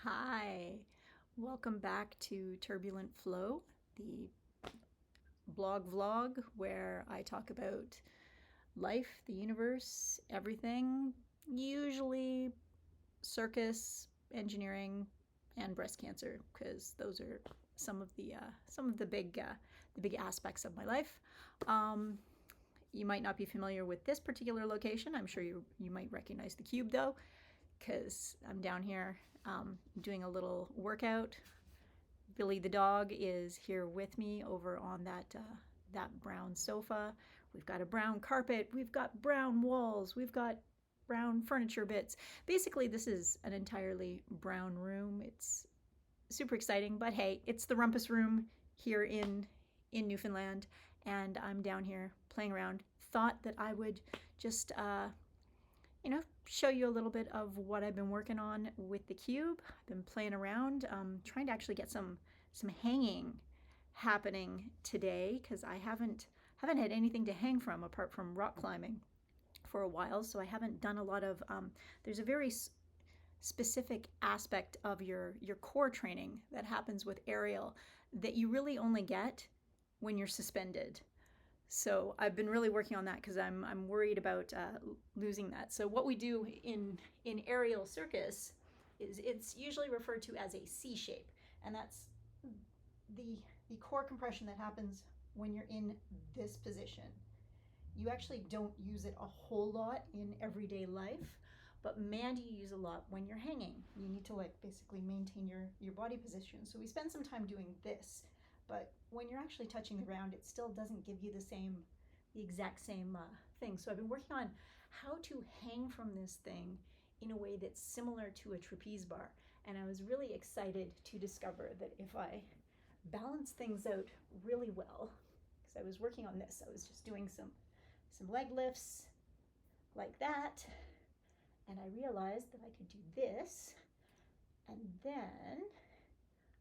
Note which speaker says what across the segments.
Speaker 1: Hi, welcome back to Turbulent Flow, the blog vlog where I talk about life, the universe, everything, usually circus, engineering, and breast cancer, because those are some of the big aspects of my life. You might not be familiar with this particular location. I'm sure you might recognize the cube though, because I'm down here doing a little workout. Billy the dog is here with me over on that brown sofa. We've got a brown carpet. We've got brown walls. We've got brown furniture bits. Basically, this is an entirely brown room. It's super exciting, but hey, it's the rumpus room here in Newfoundland, and I'm down here playing around. Thought that I would just show you a little bit of what I've been working on with the cube. I've been playing around, trying to actually get some hanging happening today, because I haven't had anything to hang from apart from rock climbing for a while. So I haven't done a lot of. There's a very specific aspect of your core training that happens with aerial that you really only get when you're suspended. So I've been really working on that because I'm worried about losing that. So what we do in aerial circus is it's usually referred to as a C shape, and that's the core compression that happens when you're in this position. You actually don't use it a whole lot in everyday life, but man, do you use a lot when you're hanging. You need to basically maintain your body position. So we spend some time doing this. But when you're actually touching the ground, it still doesn't give you the exact same thing. So I've been working on how to hang from this thing in a way that's similar to a trapeze bar. And I was really excited to discover that if I balance things out really well, because I was working on this, I was just doing some leg lifts like that, and I realized that I could do this, and then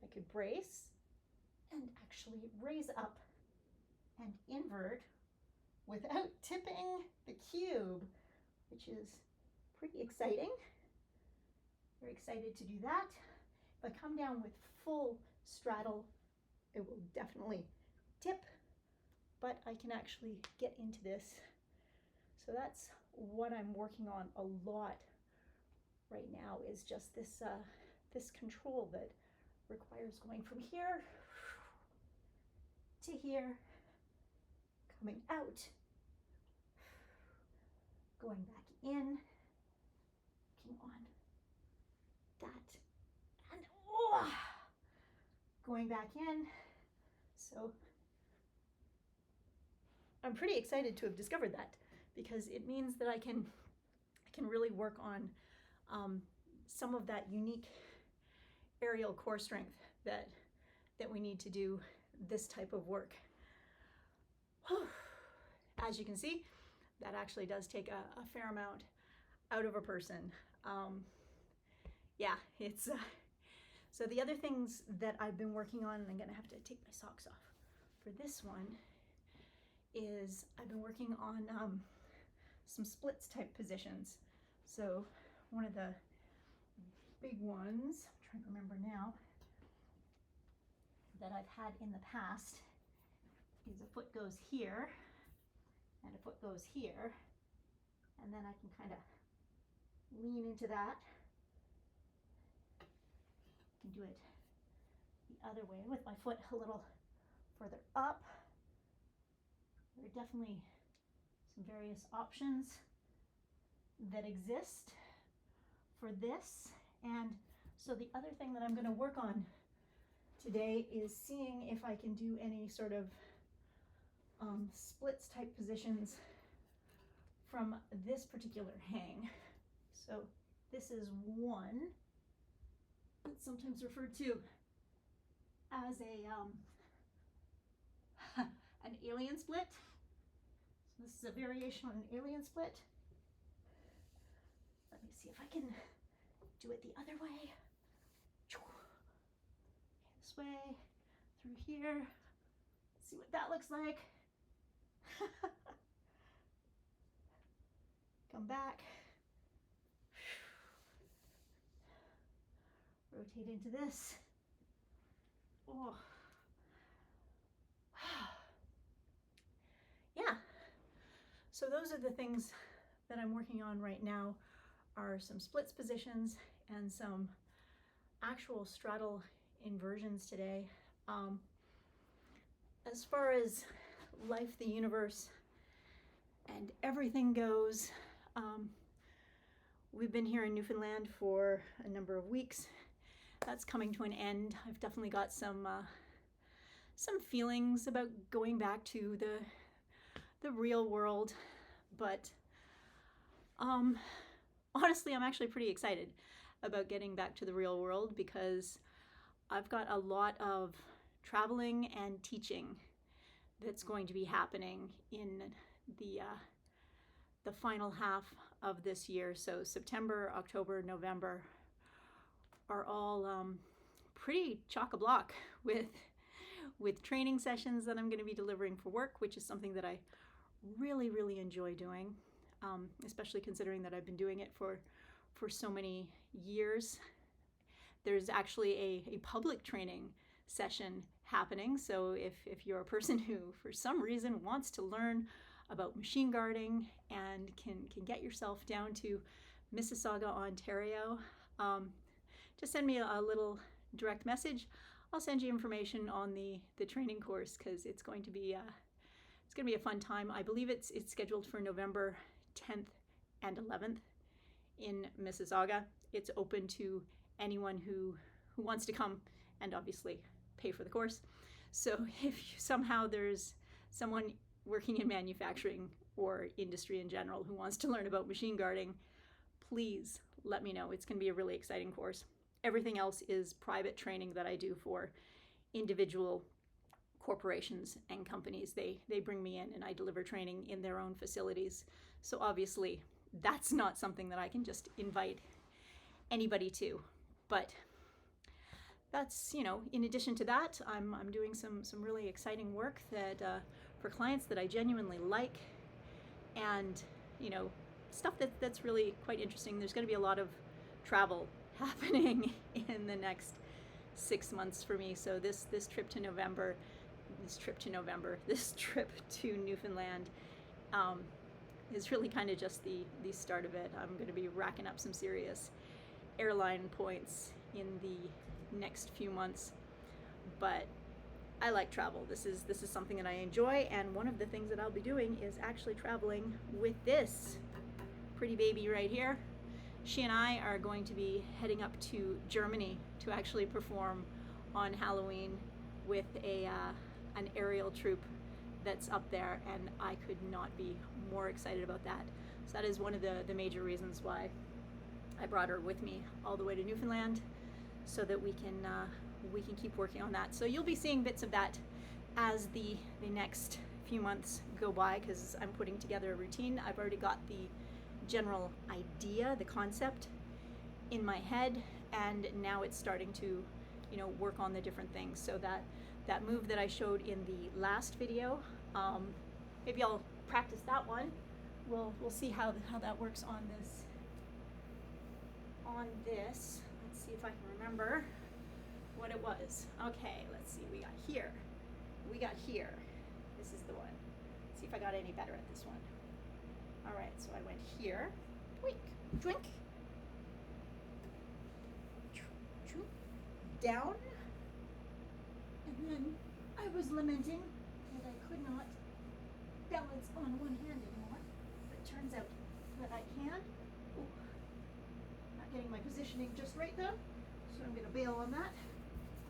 Speaker 1: I could brace and actually raise up and invert without tipping the cube, which is pretty exciting. Very excited to do that. If I come down with full straddle, it will definitely tip, but I can actually get into this. So that's what I'm working on a lot right now, is just this this control that requires going from here to here, coming out, going back in, working on that, and going back in. So I'm pretty excited to have discovered that, because it means that I can really work on some of that unique aerial core strength that we need to do this type of work. As you can see, that actually does take a fair amount out of a person. Yeah, it's so the other things that I've been working on, and I'm gonna have to take my socks off for this one, is I've been working on some splits type positions. So one of the big ones, I'm trying to remember now, that I've had in the past is a foot goes here and a foot goes here, and then I can kind of lean into that. I can do it the other way with my foot a little further up. There are definitely some various options that exist for this. And so the other thing that I'm going to work on today is seeing if I can do any sort of splits type positions from this particular hang. So this is one that's sometimes referred to as a an alien split. So this is a variation on an alien split. Let me see if I can do it the other way. Okay, this way, through here. Let's see what that looks like. Come back. rotate into this. Oh. Yeah. So those are the things that I'm working on right now, are some splits positions and some actual straddle inversions today. As far as life, the universe, and everything goes, we've been here in Newfoundland for a number of weeks. That's coming to an end. I've definitely got some feelings about going back to the real world, but honestly, I'm actually pretty excited about getting back to the real world because I've got a lot of traveling and teaching that's going to be happening in the final half of this year. So September, October, November are all pretty chock-a-block with training sessions that I'm going to be delivering for work, which is something that I really, really enjoy doing, especially considering that I've been doing it for so many years. There's actually a public training session happening. So if you're a person who, for some reason, wants to learn about machine guarding and can get yourself down to Mississauga, Ontario, just send me a little direct message. I'll send you information on the training course because it's going to be a fun time. I believe it's scheduled for November 10th and 11th in Mississauga. It's open to anyone who wants to come and obviously pay for the course. So if somehow there's someone working in manufacturing or industry in general who wants to learn about machine guarding, please let me know. It's going to be a really exciting course. Everything else is private training that I do for individual corporations and companies. They bring me in and I deliver training in their own facilities. So obviously that's not something that I can just invite anybody to. But that's, in addition to that, I'm doing some really exciting work that for clients that I genuinely like, and stuff that's really quite interesting. There's going to be a lot of travel happening in the next 6 months for me. So this trip to Newfoundland is really kind of just the start of it. I'm going to be racking up some serious airline points in the next few months, but I like travel. This is something that I enjoy, and one of the things that I'll be doing is actually traveling with this pretty baby right here. She and I are going to be heading up to Germany to actually perform on Halloween with an aerial troupe that's up there, and I could not be more excited about that. So that is one of the major reasons why I brought her with me all the way to Newfoundland, so that we can keep working on that. So you'll be seeing bits of that as the next few months go by, because I'm putting together a routine. I've already got the general idea, the concept in my head, and now it's starting to work on the different things. So that move that I showed in the last video, maybe I'll practice that one. We'll see how that works on this. Let's see if I can remember what it was. Okay, let's see. We got here. This is the one. Let's see if I got any better at this one. All right, so I went here. Drink. Down. And then I was lamenting that I could not balance on one hand anymore. But it turns out that I can. Ooh. Not getting my positioning just right though, so I'm going to bail on that.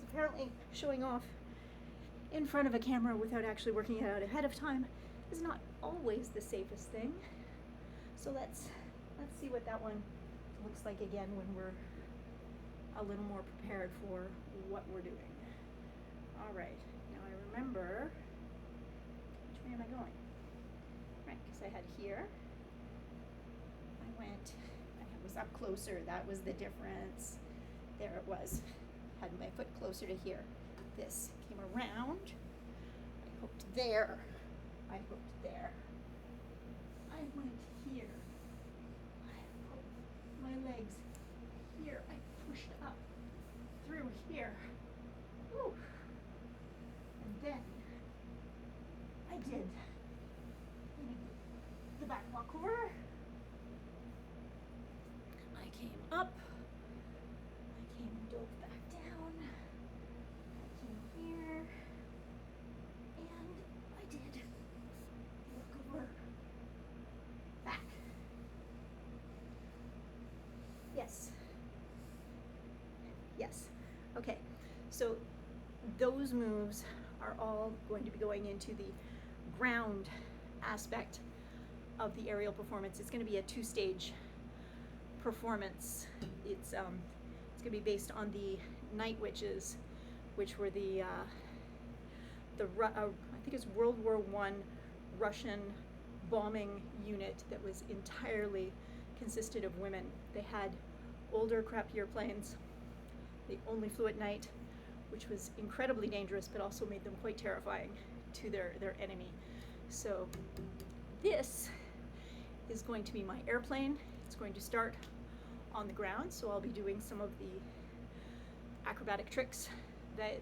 Speaker 1: It's apparently showing off in front of a camera without actually working it out ahead of time is not always the safest thing. So let's see what that one looks like again when we're a little more prepared for what we're doing. All right, now I remember, which way am I going? Right, because I had here, I was up closer, that was the difference. There it was, had my foot closer to here. This came around, I hooked there, I went here, I hooked my legs here, I pushed up, Okay, so those moves are all going to be going into the ground aspect of the aerial performance. It's going to be a two-stage performance. It's going to be based on the Night Witches, which were the I think it's World War I Russian bombing unit that was entirely consisted of women. They had older, crappier planes. They only flew at night, which was incredibly dangerous, but also made them quite terrifying to their enemy. So this is going to be my airplane. It's going to start on the ground, so I'll be doing some of the acrobatic tricks that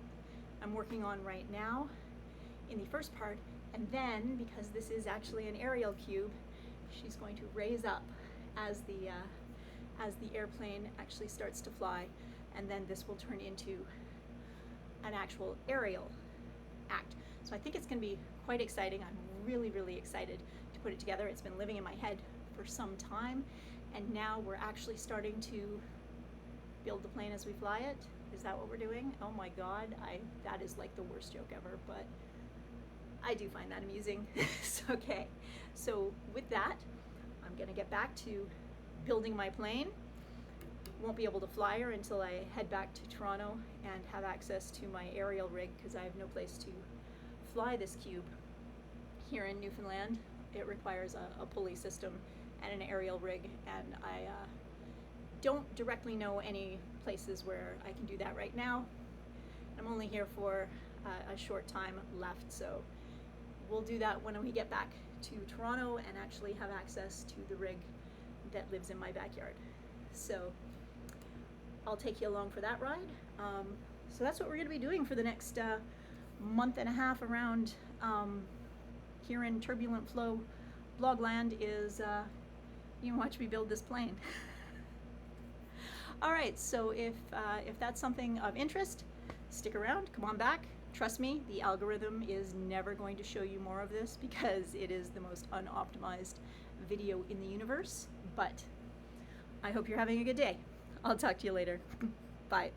Speaker 1: I'm working on right now in the first part, and then, because this is actually an aerial cube, she's going to raise up as the airplane actually starts to fly, and then this will turn into an actual aerial act. So I think it's going to be quite exciting. I'm really, really excited to put it together. It's been living in my head for some time, and now we're actually starting to build the plane as we fly it. Is that what we're doing? Oh my God, that is like the worst joke ever, but I do find that amusing. Okay, so with that, I'm gonna get back to building my plane. Won't be able to fly her until I head back to Toronto and have access to my aerial rig, because I have no place to fly this cube here in Newfoundland. It requires a pulley system and an aerial rig, and I don't directly know any places where I can do that right now. I'm only here for a short time left, so we'll do that when we get back to Toronto and actually have access to the rig that lives in my backyard. So I'll take you along for that ride. So that's what we're going to be doing for the next month and a half around here in Turbulent Flow Blogland is you can watch me build this plane. All right, so if that's something of interest, stick around, come on back. Trust me, the algorithm is never going to show you more of this because it is the most unoptimized video in the universe, but I hope you're having a good day. I'll talk to you later. Bye.